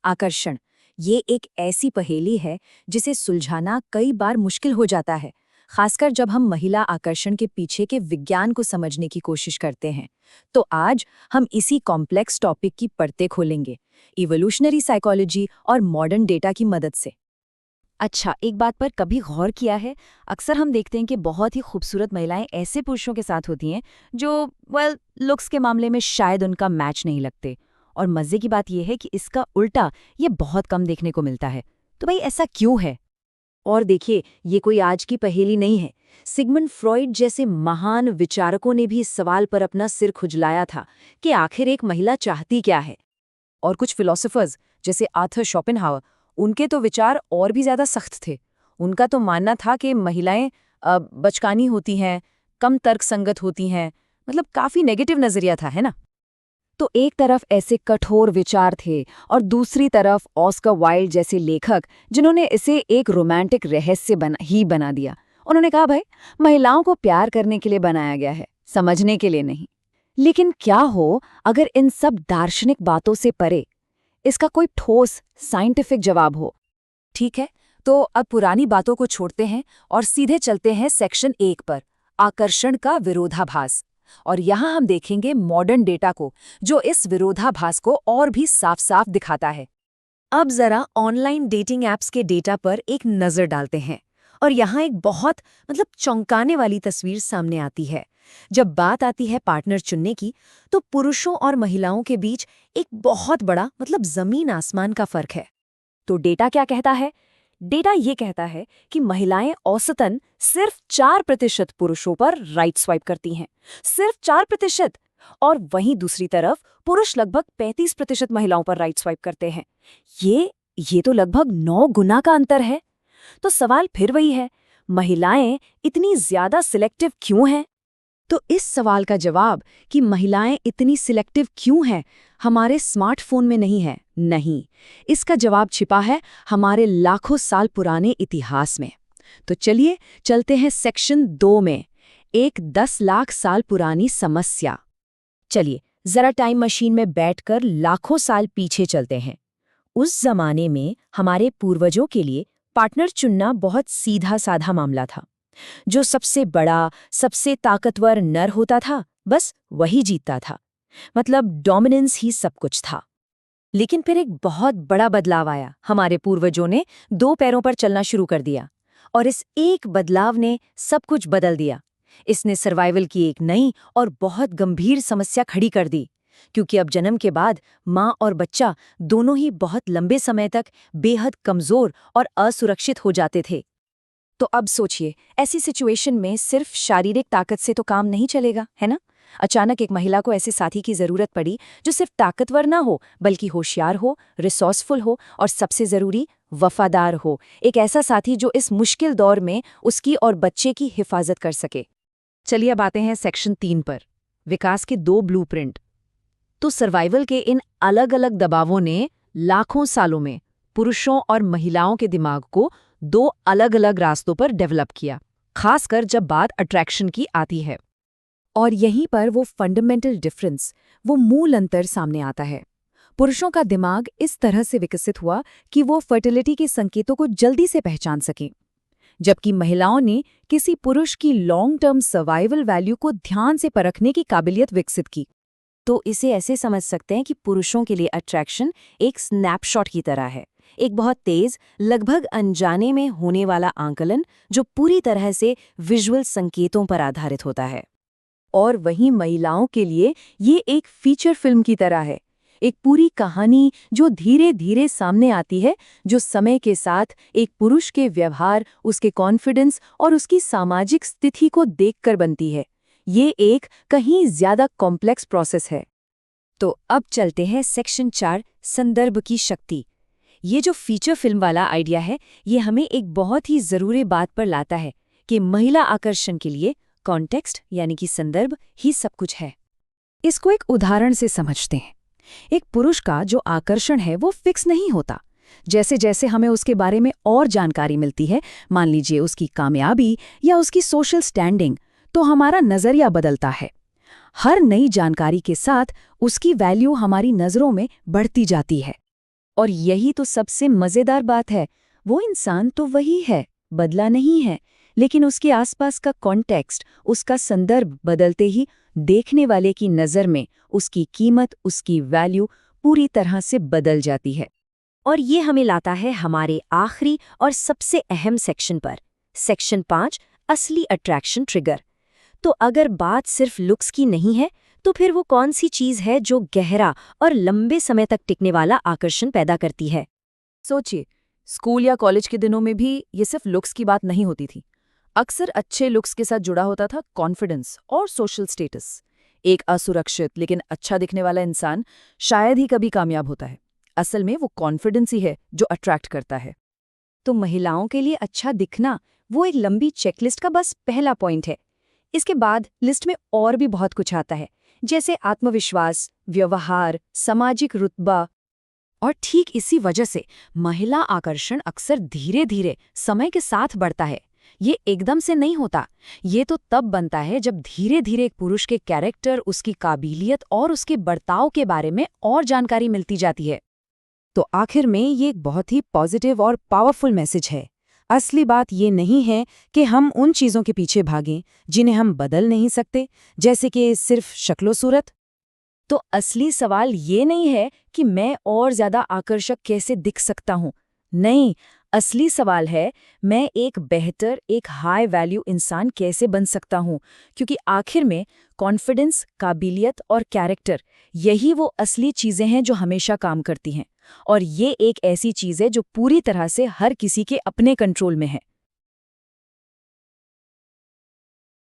आकर्षण ये एक ऐसी पहेली है जिसे सुलझाना कई बार मुश्किल हो जाता है, खासकर जब हम महिला आकर्षण के पीछे के विज्ञान को समझने की कोशिश करते हैं। तो आज हम इसी कॉम्प्लेक्स टॉपिक की परतें खोलेंगे, इवोल्यूशनरी साइकोलॉजी और मॉडर्न डेटा की मदद से। अच्छा, एक बात पर कभी गौर किया है? अक्सर हम देखते हैं कि बहुत ही खूबसूरत महिलाएं ऐसे पुरुषों के साथ होती हैं जो लुक्स के मामले में शायद उनका मैच नहीं लगते। और मज़े की बात यह है कि इसका उल्टा ये बहुत कम देखने को मिलता है। तो भाई ऐसा क्यों है? और देखिए, ये कोई आज की पहेली नहीं है। सिगमंड फ्रॉइड जैसे महान विचारकों ने भी इस सवाल पर अपना सिर खुजलाया था कि आखिर एक महिला चाहती क्या है। और कुछ फिलोसोफर्स जैसे आर्थर शोपेनहावर, उनके तो विचार और भी ज्यादा सख्त थे। उनका तो मानना था कि महिलाएं बचकानी होती हैं, कम तर्कसंगत होती हैं, मतलब काफी नेगेटिव नजरिया था, है ना। तो एक तरफ ऐसे कठोर विचार थे और दूसरी तरफ ऑस्कर वाइल्ड जैसे लेखक जिन्होंने इसे एक रोमांटिक रहस्य बना दिया। उन्होंने कहा भाई, महिलाओं को प्यार करने के लिए बनाया गया है, समझने के लिए नहीं। लेकिन क्या हो अगर इन सब दार्शनिक बातों से परे इसका कोई ठोस साइंटिफिक जवाब हो? ठीक है, तो अब पुरानी बातों को छोड़ते हैं और सीधे चलते हैं सेक्शन 1 पर, आकर्षण का विरोधाभास। और यहाँ हम देखेंगे मॉडर्न डेटा को, जो इस विरोधाभास को और भी साफ साफ दिखाता है। अब जरा ऑनलाइन डेटिंग ऐप्स के डेटा पर एक नज़र डालते हैं। और यहाँ एक बहुत चौंकाने वाली तस्वीर सामने आती है। जब बात आती है पार्टनर चुनने की, तो पुरुषों और महिलाओं के बीच एक बहुत बड़ा जमीन आसमान का फर्क है। तो डेटा क्या कहता है? डेटा ये कहता है कि महिलाएं औसतन सिर्फ 4% पुरुषों पर राइट स्वाइप करती हैं, सिर्फ 4%। और वहीं दूसरी तरफ पुरुष लगभग 35% महिलाओं पर राइट स्वाइप करते हैं। ये तो लगभग 9 गुना का अंतर है। तो सवाल फिर वही है, महिलाएं इतनी ज्यादा सिलेक्टिव क्यों हैं? तो इस सवाल का जवाब कि महिलाएं इतनी सिलेक्टिव क्यों हैं, हमारे स्मार्टफोन में नहीं है। नहीं, इसका जवाब छिपा है हमारे लाखों साल पुराने इतिहास में। तो चलिए चलते हैं सेक्शन 2 में, एक 10 लाख साल पुरानी समस्या। चलिए जरा टाइम मशीन में बैठकर लाखों साल पीछे चलते हैं। उस जमाने में हमारे पूर्वजों के लिए पार्टनर चुनना बहुत सीधा साधा मामला था। जो सबसे बड़ा, सबसे ताकतवर नर होता था, बस वही जीतता था। डोमिनेंस ही सब कुछ था। लेकिन फिर एक बहुत बड़ा बदलाव आया। हमारे पूर्वजों ने 2 पैरों पर चलना शुरू कर दिया, और इस एक बदलाव ने सब कुछ बदल दिया। इसने सर्वाइवल की एक नई और बहुत गंभीर समस्या खड़ी कर दी, क्योंकि अब जन्म के बाद माँ और बच्चा दोनों ही बहुत लंबे समय तक बेहद कमजोर और असुरक्षित हो जाते थे। तो अब सोचिए, ऐसी सिचुएशन में सिर्फ शारीरिक ताकत से तो काम नहीं चलेगा, है ना। अचानक एक महिला को ऐसे साथी की जरूरत पड़ी जो सिर्फ ताकतवर ना हो, बल्कि होशियार हो, रिसोर्सफुल हो और सबसे जरूरी वफादार हो। एक ऐसा साथी जो इस मुश्किल दौर में उसकी और बच्चे की हिफाजत कर सके। चलिए अब आते हैं सेक्शन 3 पर, विकास के 2 ब्लूप्रिंट। तो सर्वाइवल के इन अलग अलग दबावों ने लाखों सालों में पुरुषों और महिलाओं के दिमाग को 2 अलग अलग रास्तों पर डेवलप किया, खासकर जब बात अट्रैक्शन की आती है। और यहीं पर वो फंडामेंटल डिफरेंस, वो मूल अंतर सामने आता है। पुरुषों का दिमाग इस तरह से विकसित हुआ कि वो फर्टिलिटी के संकेतों को जल्दी से पहचान सकें, जबकि महिलाओं ने किसी पुरुष की लॉन्ग टर्म सर्वाइवल वैल्यू को ध्यान से परखने की काबिलियत विकसित की। तो इसे ऐसे समझ सकते हैं कि पुरुषों के लिए अट्रैक्शन एक स्नैपशॉट की तरह है, एक बहुत तेज, लगभग अनजाने में होने वाला आंकलन जो पूरी तरह से विजुअल संकेतों पर आधारित होता है। और वहीं महिलाओं के लिए ये एक फीचर फिल्म की तरह है, एक पूरी कहानी जो धीरे धीरे सामने आती है, जो समय के साथ एक पुरुष के व्यवहार, उसके कॉन्फिडेंस और उसकी सामाजिक स्थिति को देखकर बनती है। ये एक कहीं ज्यादा कॉम्प्लेक्स प्रोसेस है। तो अब चलते हैं सेक्शन 4, संदर्भ की शक्ति। ये जो फीचर फिल्म वाला आइडिया है, ये हमें एक बहुत ही ज़रूरी बात पर लाता है कि महिला आकर्षण के लिए कॉन्टेक्स्ट यानी कि संदर्भ ही सब कुछ है। इसको एक उदाहरण से समझते हैं। एक पुरुष का जो आकर्षण है वो फिक्स नहीं होता। जैसे जैसे हमें उसके बारे में और जानकारी मिलती है, मान लीजिए उसकी कामयाबी या उसकी सोशल स्टैंडिंग, तो हमारा नज़रिया बदलता है। हर नई जानकारी के साथ उसकी वैल्यू हमारी नज़रों में बढ़ती जाती है। और यही तो सबसे मजेदार बात है, वो इंसान तो वही है, बदला नहीं है, लेकिन उसके आसपास का कॉन्टेक्स्ट, उसका संदर्भ बदलते ही देखने वाले की नज़र में उसकी कीमत, उसकी वैल्यू पूरी तरह से बदल जाती है। और ये हमें लाता है हमारे आखिरी और सबसे अहम सेक्शन पर, सेक्शन 5, असली अट्रैक्शन ट्रिगर। तो अगर बात सिर्फ लुक्स की नहीं है, तो फिर वो कौन सी चीज़ है जो गहरा और लंबे समय तक टिकने वाला आकर्षण पैदा करती है? सोचिए, स्कूल या कॉलेज के दिनों में भी ये सिर्फ लुक्स की बात नहीं होती थी। अक्सर अच्छे लुक्स के साथ जुड़ा होता था कॉन्फिडेंस और सोशल स्टेटस। एक असुरक्षित लेकिन अच्छा दिखने वाला इंसान शायद ही कभी कामयाब होता है। असल में वो कॉन्फिडेंस ही है जो अट्रैक्ट करता है। तो महिलाओं के लिए अच्छा दिखना वो एक लंबी चेकलिस्ट का बस पहला पॉइंट है। इसके बाद लिस्ट में और भी बहुत कुछ आता है, जैसे आत्मविश्वास, व्यवहार, सामाजिक रुतबा। और ठीक इसी वजह से महिला आकर्षण अक्सर धीरे धीरे समय के साथ बढ़ता है। ये एकदम से नहीं होता। ये तो तब बनता है जब धीरे धीरे एक पुरुष के कैरेक्टर, उसकी काबिलियत और उसके बर्ताव के बारे में और जानकारी मिलती जाती है। तो आखिर में ये एक बहुत ही पॉजिटिव और पावरफुल मैसेज है। असली बात ये नहीं है कि हम उन चीज़ों के पीछे भागें जिन्हें हम बदल नहीं सकते, जैसे कि सिर्फ शक्लो सूरत। तो असली सवाल ये नहीं है कि मैं और ज़्यादा आकर्षक कैसे दिख सकता हूँ। नहीं, असली सवाल है मैं एक बेहतर, एक हाई वैल्यू इंसान कैसे बन सकता हूँ, क्योंकि आखिर में कॉन्फिडेंस, काबिलियत और कैरेक्टर, यही वो असली चीज़ें हैं जो हमेशा काम करती हैं। और ये एक ऐसी चीज़ है जो पूरी तरह से हर किसी के अपने कंट्रोल में है।